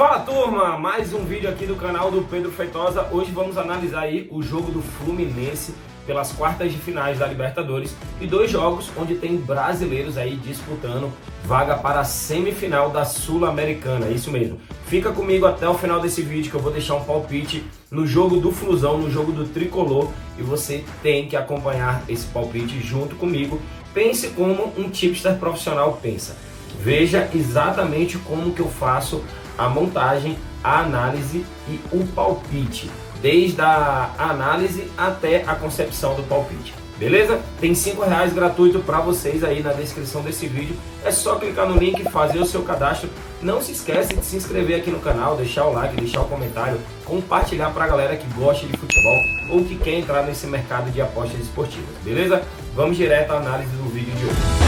Fala turma, mais um vídeo aqui do canal do Pedro Feitosa. Hoje vamos analisar aí o jogo do Fluminense pelas quartas de finais da Libertadores e dois jogos onde tem brasileiros aí disputando vaga para a semifinal da Sul-Americana, isso mesmo. Fica comigo até o final desse vídeo que eu vou deixar um palpite no jogo do Flusão, no jogo do Tricolor, e você tem que acompanhar esse palpite junto comigo. Pense como um tipster profissional pensa. Veja exatamente como que eu faço a montagem, a análise e o palpite, desde a análise até a concepção do palpite, beleza? Tem R$5 gratuito para vocês aí na descrição desse vídeo, é só clicar no link e fazer o seu cadastro. Não se esquece de se inscrever aqui no canal, deixar o like, deixar o comentário, compartilhar para a galera que gosta de futebol ou que quer entrar nesse mercado de apostas esportivas, beleza? Vamos direto à análise do vídeo de hoje.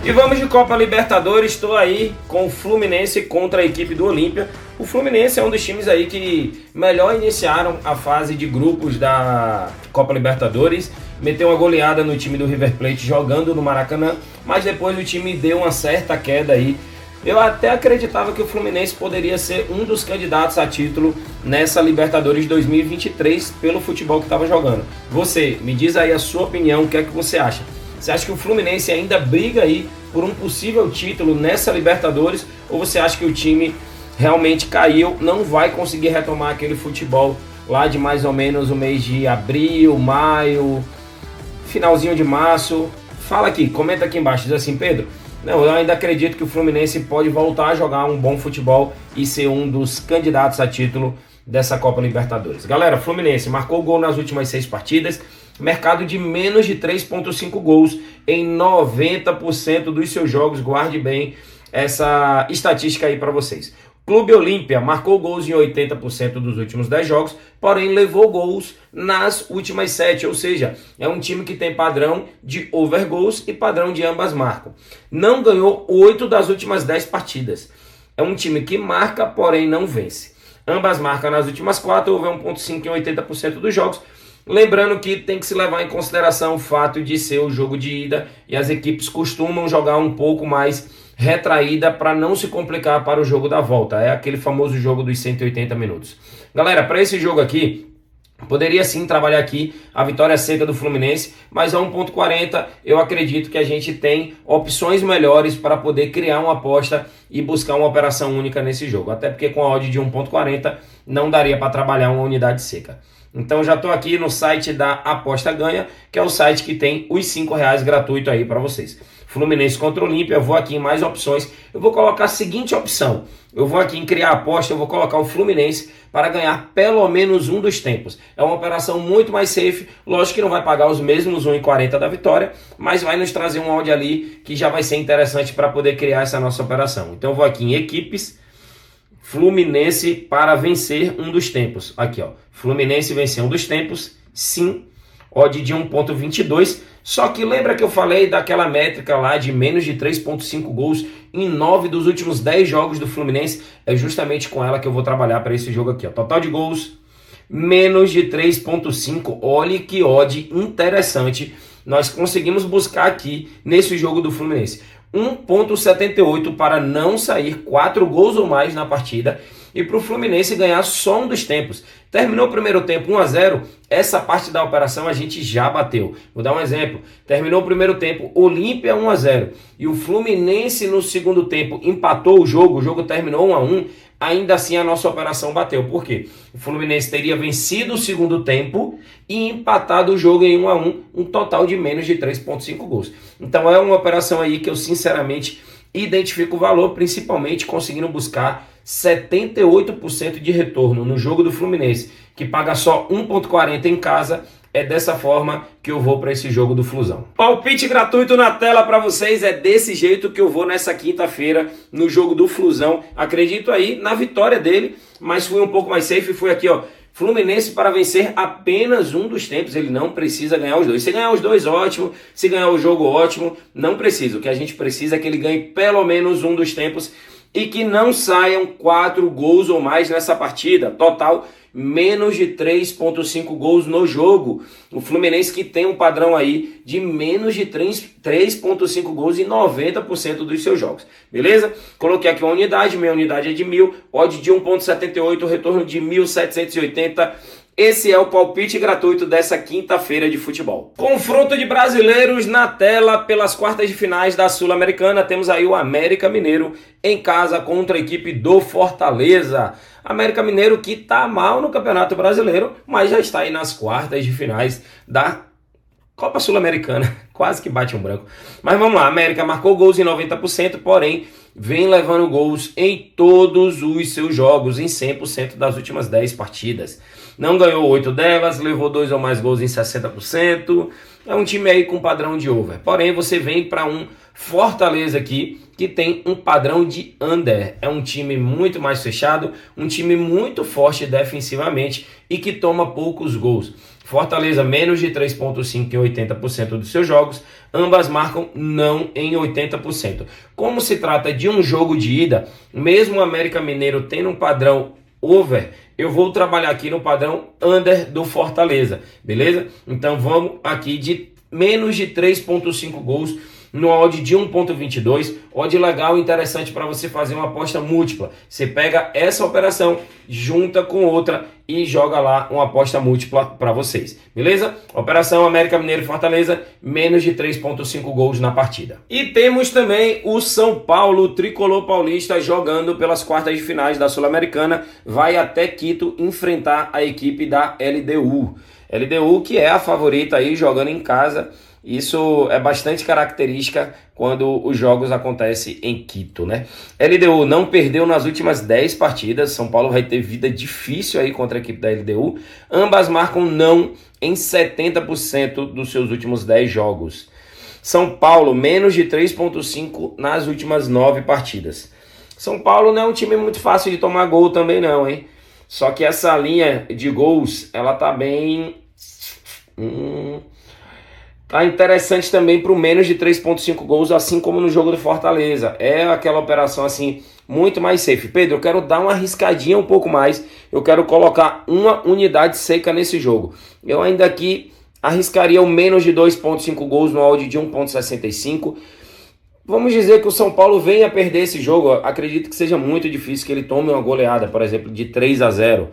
E vamos de Copa Libertadores. Estou aí com o Fluminense contra a equipe do Olímpia. O Fluminense é um dos times aí que melhor iniciaram a fase de grupos da Copa Libertadores. Meteu uma goleada no time do River Plate jogando no Maracanã, mas depois o time deu uma certa queda aí. Eu até acreditava que o Fluminense poderia ser um dos candidatos a título nessa Libertadores 2023 pelo futebol que estava jogando. Você, me diz aí a sua opinião, o que é que você acha? Você acha que o Fluminense ainda briga aí por um possível título nessa Libertadores, ou você acha que o time realmente caiu, não vai conseguir retomar aquele futebol lá de mais ou menos o mês de abril, maio, finalzinho de março? Fala aqui, comenta aqui embaixo, diz assim: Pedro, não, eu ainda acredito que o Fluminense pode voltar a jogar um bom futebol e ser um dos candidatos a título dessa Copa Libertadores. Galera, Fluminense marcou gol nas últimas 6 partidas, mercado de menos de 3,5 gols em 90% dos seus jogos. Guarde bem essa estatística aí para vocês. Clube Olímpia marcou gols em 80% dos últimos 10 jogos, porém levou gols nas últimas 7, ou seja, é um time que tem padrão de over gols e padrão de ambas marcam. Não ganhou 8 das últimas 10 partidas. É um time que marca, porém não vence. Ambas marcam nas últimas 4, houve 1,5 em 80% dos jogos. Lembrando que tem que se levar em consideração o fato de ser o jogo de ida e as equipes costumam jogar um pouco mais retraída para não se complicar para o jogo da volta. É aquele famoso jogo dos 180 minutos. Galera, para esse jogo aqui, poderia sim trabalhar aqui a vitória seca do Fluminense, mas a 1,40 eu acredito que a gente tem opções melhores para poder criar uma aposta e buscar uma operação única nesse jogo. Até porque com a odd de 1,40 não daria para trabalhar uma unidade seca. Então já estou aqui no site da Aposta Ganha, que é o site que tem os R$5 gratuito aí para vocês. Fluminense contra o Olímpia, eu vou aqui em mais opções, eu vou colocar a seguinte opção, eu vou aqui em criar aposta, eu vou colocar o Fluminense para ganhar pelo menos um dos tempos. É uma operação muito mais safe, lógico que não vai pagar os mesmos 1,40 da vitória, mas vai nos trazer um áudio ali que já vai ser interessante para poder criar essa nossa operação. Então eu vou aqui em equipes, Fluminense para vencer um dos tempos. Aqui, ó, Fluminense vencer um dos tempos, sim, odd de 1,22. Só que lembra que eu falei daquela métrica lá de menos de 3,5 gols em 9 dos últimos 10 jogos do Fluminense? É justamente com ela que eu vou trabalhar para esse jogo aqui, ó. Total de gols, menos de 3,5. Olha que odd interessante nós conseguimos buscar aqui nesse jogo do Fluminense. 1,78 para não sair 4 gols ou mais na partida e para o Fluminense ganhar só um dos tempos. Terminou o primeiro tempo 1-0, essa parte da operação a gente já bateu. Vou dar um exemplo. Terminou o primeiro tempo, Olímpia 1-0 e o Fluminense no segundo tempo empatou o jogo terminou 1-1, ainda assim a nossa operação bateu. Por quê? O Fluminense teria vencido o segundo tempo e empatado o jogo em 1-1, um total de menos de 3,5 gols. Então é uma operação aí que eu sinceramente identifico o valor, principalmente conseguindo buscar 78% de retorno no jogo do Fluminense, que paga só 1,40 em casa. É dessa forma que eu vou para esse jogo do Flusão. Palpite gratuito na tela para vocês, é desse jeito que eu vou nessa quinta-feira no jogo do Flusão. Acredito aí na vitória dele, mas fui um pouco mais safe, fui aqui, ó, Fluminense para vencer apenas um dos tempos, ele não precisa ganhar os dois. Se ganhar os dois, ótimo. Se ganhar o jogo, ótimo. Não precisa. O que a gente precisa é que ele ganhe pelo menos um dos tempos e que não saiam 4 gols ou mais nessa partida. Total, menos de 3,5 gols no jogo. O Fluminense que tem um padrão aí de menos de 3,5 gols em 90% dos seus jogos. Beleza? Coloquei aqui uma unidade, minha unidade é de 1.000, odd de 1,78, retorno de 1.780. Esse é o palpite gratuito dessa quinta-feira de futebol. Confronto de brasileiros na tela pelas quartas de finais da Sul-Americana. Temos aí o América Mineiro em casa contra a equipe do Fortaleza. América Mineiro que tá mal no Campeonato Brasileiro, mas já está aí nas quartas de finais da Copa Sul-Americana. Quase que bate um branco. Mas vamos lá, América marcou gols em 90%, porém vem levando gols em todos os seus jogos, em 100% das últimas 10 partidas. Não ganhou 8 delas, levou 2 ou mais gols em 60%. É um time aí com padrão de over. Porém, você vem para um Fortaleza aqui, que tem um padrão de under. É um time muito mais fechado, um time muito forte defensivamente e que toma poucos gols. Fortaleza menos de 3,5 em 80% dos seus jogos, ambas marcam não em 80%. Como se trata de um jogo de ida, mesmo o América Mineiro tendo um padrão over, eu vou trabalhar aqui no padrão under do Fortaleza, beleza? Então vamos aqui de menos de 3,5 gols no odd de 1,22, odd legal e interessante para você fazer uma aposta múltipla. Você pega essa operação, junta com outra e joga lá uma aposta múltipla para vocês, beleza? Operação América Mineiro e Fortaleza, menos de 3,5 gols na partida. E temos também o São Paulo, tricolor paulista, jogando pelas quartas de finais da Sul-Americana, vai até Quito enfrentar a equipe da LDU. LDU que é a favorita aí jogando em casa. Isso é bastante característica quando os jogos acontecem em Quito, né? LDU não perdeu nas últimas 10 partidas. São Paulo vai ter vida difícil aí contra a equipe da LDU. Ambas marcam não em 70% dos seus últimos 10 jogos. São Paulo, menos de 3,5 nas últimas 9 partidas. São Paulo não é um time muito fácil de tomar gol também não, hein? Só que essa linha de gols, ela tá bem... Tá interessante também para o menos de 3,5 gols, assim como no jogo do Fortaleza. É aquela operação assim, muito mais safe. Pedro, eu quero dar uma arriscadinha um pouco mais. Eu quero colocar uma unidade seca nesse jogo. Eu ainda aqui arriscaria o menos de 2,5 gols no odd de 1,65. Vamos dizer que o São Paulo venha perder esse jogo. Eu acredito que seja muito difícil que ele tome uma goleada, por exemplo, de 3-0.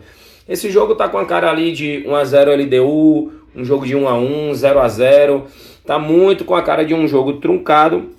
Esse jogo tá com a cara ali de 1-0 LDU, um jogo de 1-1, 0-0. Tá muito com a cara de um jogo truncado.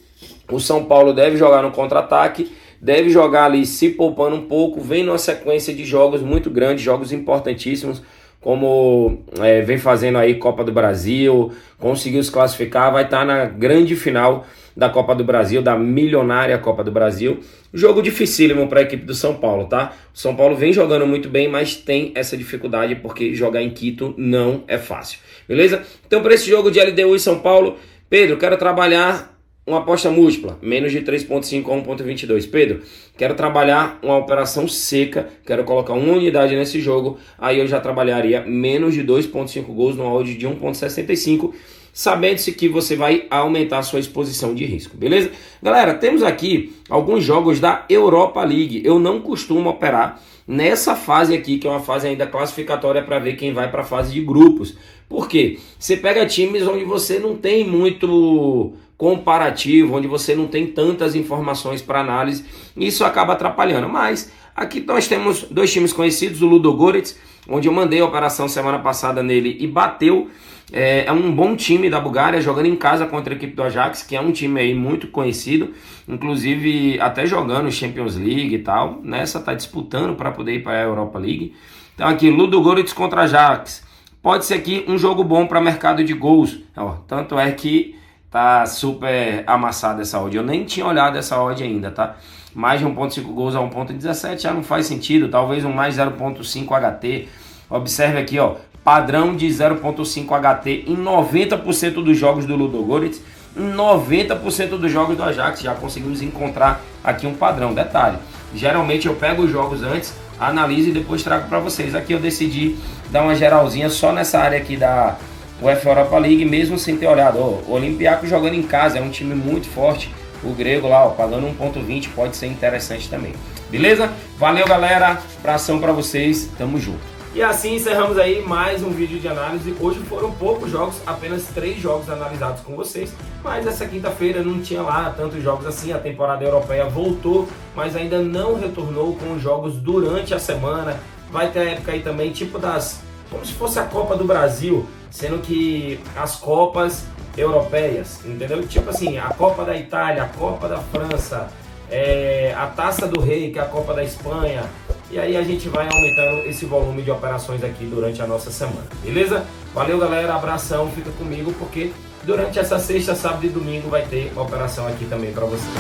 O São Paulo deve jogar no contra-ataque, deve jogar ali se poupando um pouco. Vem numa sequência de jogos muito grandes, jogos importantíssimos, como vem fazendo aí Copa do Brasil, conseguiu se classificar, vai estar na grande final da Copa do Brasil, da milionária Copa do Brasil. Jogo dificílimo para a equipe do São Paulo, tá? O São Paulo vem jogando muito bem, mas tem essa dificuldade porque jogar em Quito não é fácil, beleza? Então para esse jogo de LDU e São Paulo, Pedro, quero trabalhar uma aposta múltipla, menos de 3,5 a 1,22. Pedro, quero trabalhar uma operação seca, quero colocar uma unidade nesse jogo, aí eu já trabalharia menos de 2,5 gols no odd de 1,65, sabendo-se que você vai aumentar a sua exposição de risco, beleza? Galera, temos aqui alguns jogos da Europa League. Eu não costumo operar nessa fase aqui, que é uma fase ainda classificatória para ver quem vai para a fase de grupos. Por quê? Você pega times onde você não tem muito comparativo, onde você não tem tantas informações para análise, e isso acaba atrapalhando. Mas aqui nós temos dois times conhecidos, o Ludogorets, onde eu mandei a operação semana passada nele e bateu. É um bom time da Bulgária, jogando em casa contra a equipe do Ajax, que é um time aí muito conhecido, inclusive até jogando Champions League e tal. Nessa tá disputando para poder ir para a Europa League. Então aqui, Ludogorets contra Ajax. Pode ser aqui um jogo bom para mercado de gols. Ó, tanto é que tá super amassada essa odd. Eu nem tinha olhado essa odd ainda, tá? Mais de 1,5 gols a 1,17 já não faz sentido. Talvez um mais 0,5 HT. Observe aqui, ó. Padrão de 0,5 HT em 90% dos jogos do Ludogorets. Em 90% dos jogos do Ajax já conseguimos encontrar aqui um padrão. Detalhe, geralmente eu pego os jogos antes, analiso e depois trago para vocês. Aqui eu decidi dar uma geralzinha só nessa área aqui da UEFA Europa League, mesmo sem ter olhado. O Olympiacos jogando em casa, é um time muito forte. o grego lá, ó, pagando 1,20 pode ser interessante também. Beleza? Valeu, galera. Abração pra vocês. Tamo junto. E assim encerramos aí mais um vídeo de análise. Hoje foram poucos jogos, apenas 3 jogos analisados com vocês. Mas essa quinta-feira não tinha lá tantos jogos assim. A temporada europeia voltou, mas ainda não retornou com os jogos durante a semana. Vai ter época aí também, tipo como se fosse a Copa do Brasil, sendo que as Copas europeias, entendeu? Tipo assim, a Copa da Itália, a Copa da França, a Taça do Rei, que é a Copa da Espanha. E aí a gente vai aumentando esse volume de operações aqui durante a nossa semana, beleza? Valeu, galera, abração, fica comigo porque durante essa sexta, sábado e domingo vai ter uma operação aqui também para vocês.